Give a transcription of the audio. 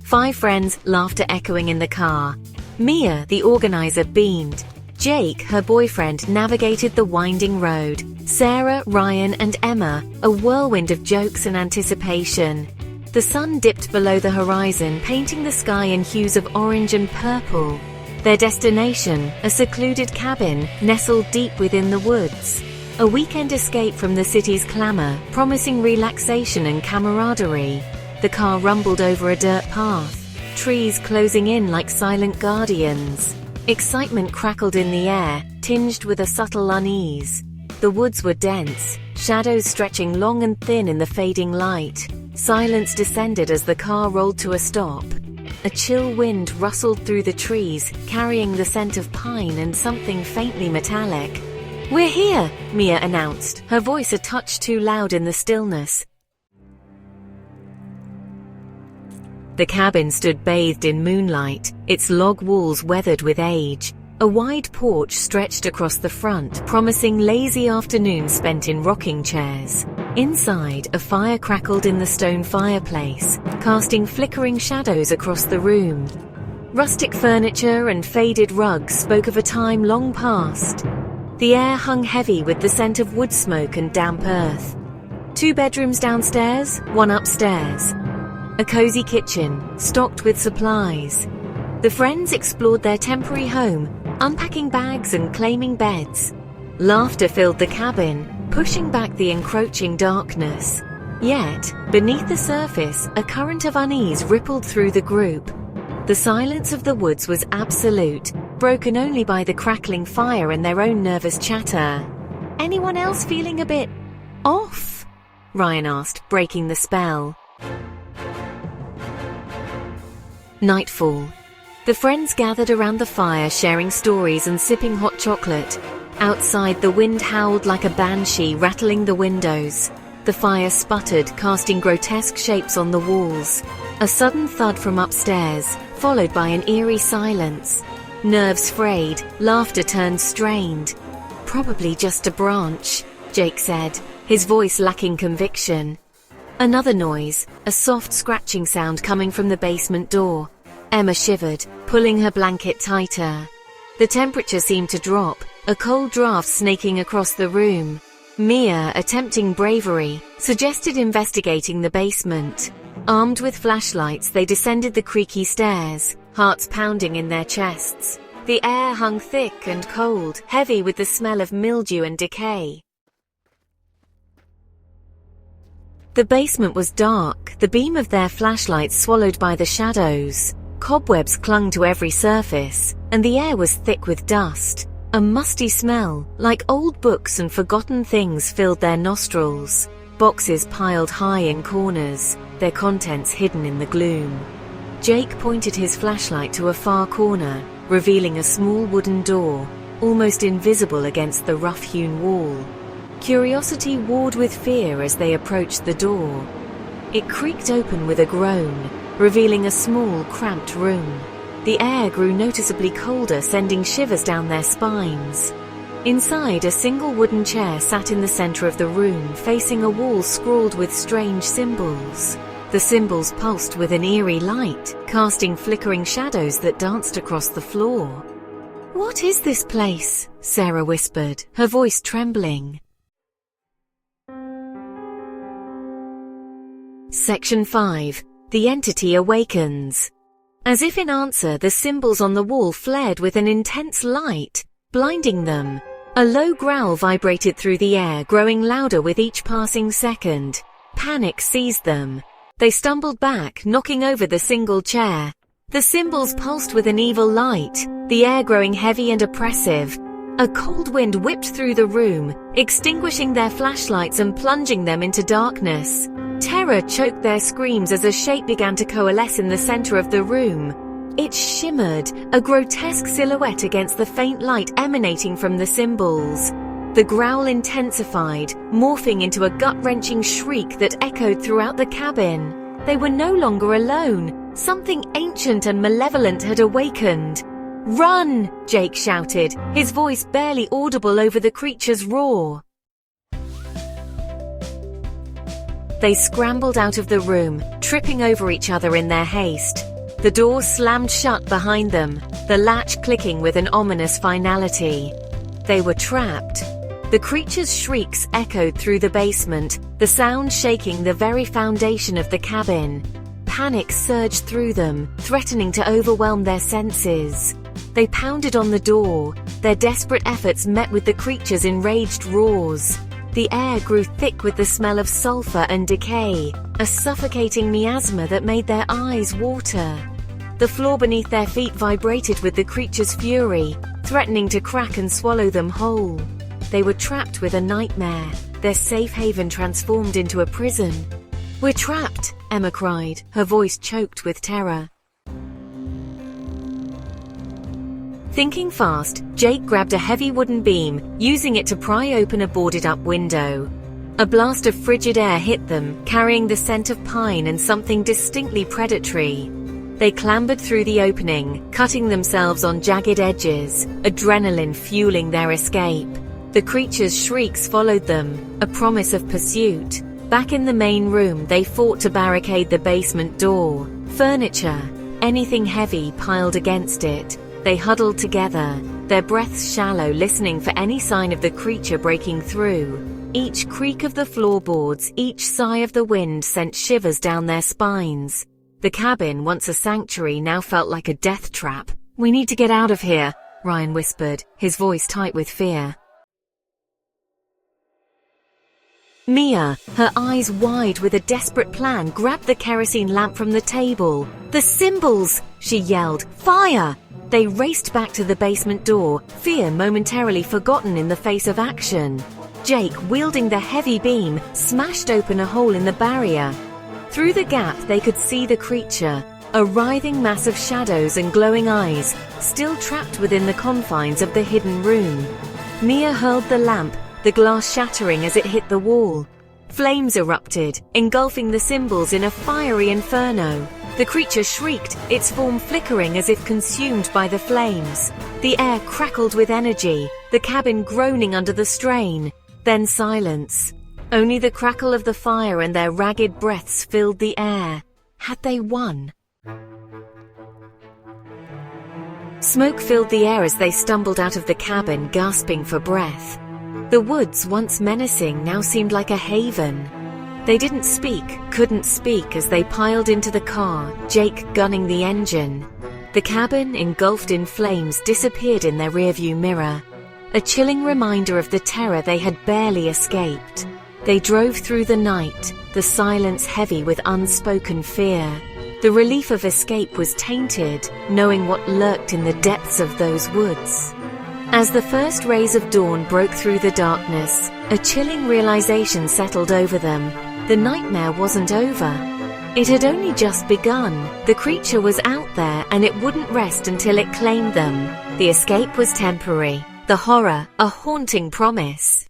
5 friends, laughter echoing in the car. Mia, the organizer, beamed. Jake, her boyfriend, navigated the winding road. Sarah, Ryan, and Emma, a whirlwind of jokes and anticipation. The sun dipped below the horizon, painting the sky in hues of orange and purple. Their destination, a secluded cabin, nestled deep within the woods. A weekend escape from the city's clamor, promising relaxation and camaraderie. The car rumbled over a dirt path, trees closing in like silent guardians. Excitement crackled in the air, tinged with a subtle unease. The woods were dense, shadows stretching long and thin in the fading light. Silence descended as the car rolled to a stop. A chill wind rustled through the trees, carrying the scent of pine and something faintly metallic. "We're here," Mia announced, her voice a touch too loud in the stillness. The cabin stood bathed in moonlight, its log walls weathered with age. A wide porch stretched across the front, promising lazy afternoons spent in rocking chairs. Inside, a fire crackled in the stone fireplace, casting flickering shadows across the room. Rustic furniture and faded rugs spoke of a time long past. The air hung heavy with the scent of wood smoke and damp earth. 2 bedrooms downstairs, 1 upstairs. A cozy kitchen, stocked with supplies. The friends explored their temporary home, unpacking bags and claiming beds. Laughter filled the cabin, pushing back the encroaching darkness. Yet, beneath the surface, a current of unease rippled through the group. The silence of the woods was absolute, broken only by the crackling fire and their own nervous chatter. "Anyone else feeling a bit off?" Ryan asked, breaking the spell. Nightfall. The friends gathered around the fire, sharing stories and sipping hot chocolate. Outside, the wind howled like a banshee, rattling the windows. The fire sputtered, casting grotesque shapes on the walls. A sudden thud from upstairs, followed by an eerie silence. Nerves frayed, laughter turned strained. "Probably just a branch," Jake said, his voice lacking conviction. Another noise, a soft scratching sound coming from the basement door. Emma shivered, pulling her blanket tighter. The temperature seemed to drop, a cold draft snaking across the room. Mia, attempting bravery, suggested investigating the basement. Armed with flashlights, they descended the creaky stairs, hearts pounding in their chests. The air hung thick and cold, heavy with the smell of mildew and decay. The basement was dark, the beam of their flashlights swallowed by the shadows. Cobwebs clung to every surface, and the air was thick with dust. A musty smell, like old books and forgotten things, filled their nostrils. Boxes piled high in corners, their contents hidden in the gloom. Jake pointed his flashlight to a far corner, revealing a small wooden door, almost invisible against the rough-hewn wall. Curiosity warred with fear as they approached the door. It creaked open with a groan, revealing a small, cramped room. The air grew noticeably colder, sending shivers down their spines. Inside, a single wooden chair sat in the center of the room, facing a wall scrawled with strange symbols. The symbols pulsed with an eerie light, casting flickering shadows that danced across the floor. "What is this place?" Sarah whispered, her voice trembling. Section 5. The Entity Awakens. As if in answer, the symbols on the wall flared with an intense light, blinding them. A low growl vibrated through the air, growing louder with each passing second. Panic seized them. They stumbled back, knocking over the single chair. The symbols pulsed with an evil light, the air growing heavy and oppressive. A cold wind whipped through the room, extinguishing their flashlights and plunging them into darkness. Terror choked their screams as a shape began to coalesce in the center of the room. It shimmered, a grotesque silhouette against the faint light emanating from the symbols. The growl intensified, morphing into a gut-wrenching shriek that echoed throughout the cabin. They were no longer alone. Something ancient and malevolent had awakened. "Run!" Jake shouted, his voice barely audible over the creature's roar. They scrambled out of the room, tripping over each other in their haste. The door slammed shut behind them, the latch clicking with an ominous finality. They were trapped. The creature's shrieks echoed through the basement, the sound shaking the very foundation of the cabin. Panic surged through them, threatening to overwhelm their senses. They pounded on the door, their desperate efforts met with the creature's enraged roars. The air grew thick with the smell of sulfur and decay, a suffocating miasma that made their eyes water. The floor beneath their feet vibrated with the creature's fury, threatening to crack and swallow them whole. They were trapped with a nightmare, their safe haven transformed into a prison. "We're trapped," Emma cried, her voice choked with terror. Thinking fast, Jake grabbed a heavy wooden beam, using it to pry open a boarded-up window. A blast of frigid air hit them, carrying the scent of pine and something distinctly predatory. They clambered through the opening, cutting themselves on jagged edges, adrenaline fueling their escape. The creature's shrieks followed them, a promise of pursuit. Back in the main room, they fought to barricade the basement door. Furniture, anything heavy piled against it. They huddled together, their breaths shallow, listening for any sign of the creature breaking through. Each creak of the floorboards, each sigh of the wind sent shivers down their spines. The cabin, once a sanctuary, now felt like a death trap. "We need to get out of here," Ryan whispered, his voice tight with fear. Mia, her eyes wide with a desperate plan, grabbed the kerosene lamp from the table. "The symbols!" she yelled. "Fire!" They raced back to the basement door, fear momentarily forgotten in the face of action. Jake, wielding the heavy beam, smashed open a hole in the barrier. Through the gap they could see the creature, a writhing mass of shadows and glowing eyes, still trapped within the confines of the hidden room. Mia hurled the lamp, the glass shattering as it hit the wall. Flames erupted, engulfing the symbols in a fiery inferno. The creature shrieked, its form flickering as if consumed by the flames. The air crackled with energy, the cabin groaning under the strain. Then silence. Only the crackle of the fire and their ragged breaths filled the air. Had they won? Smoke filled the air as they stumbled out of the cabin, gasping for breath. The woods, once menacing, now seemed like a haven. They didn't speak, couldn't speak as they piled into the car, Jake gunning the engine. The cabin, engulfed in flames, disappeared in their rearview mirror. A chilling reminder of the terror they had barely escaped. They drove through the night, the silence heavy with unspoken fear. The relief of escape was tainted, knowing what lurked in the depths of those woods. As the first rays of dawn broke through the darkness, a chilling realization settled over them. The nightmare wasn't over. It had only just begun. The creature was out there and it wouldn't rest until it claimed them. The escape was temporary, the horror a haunting promise.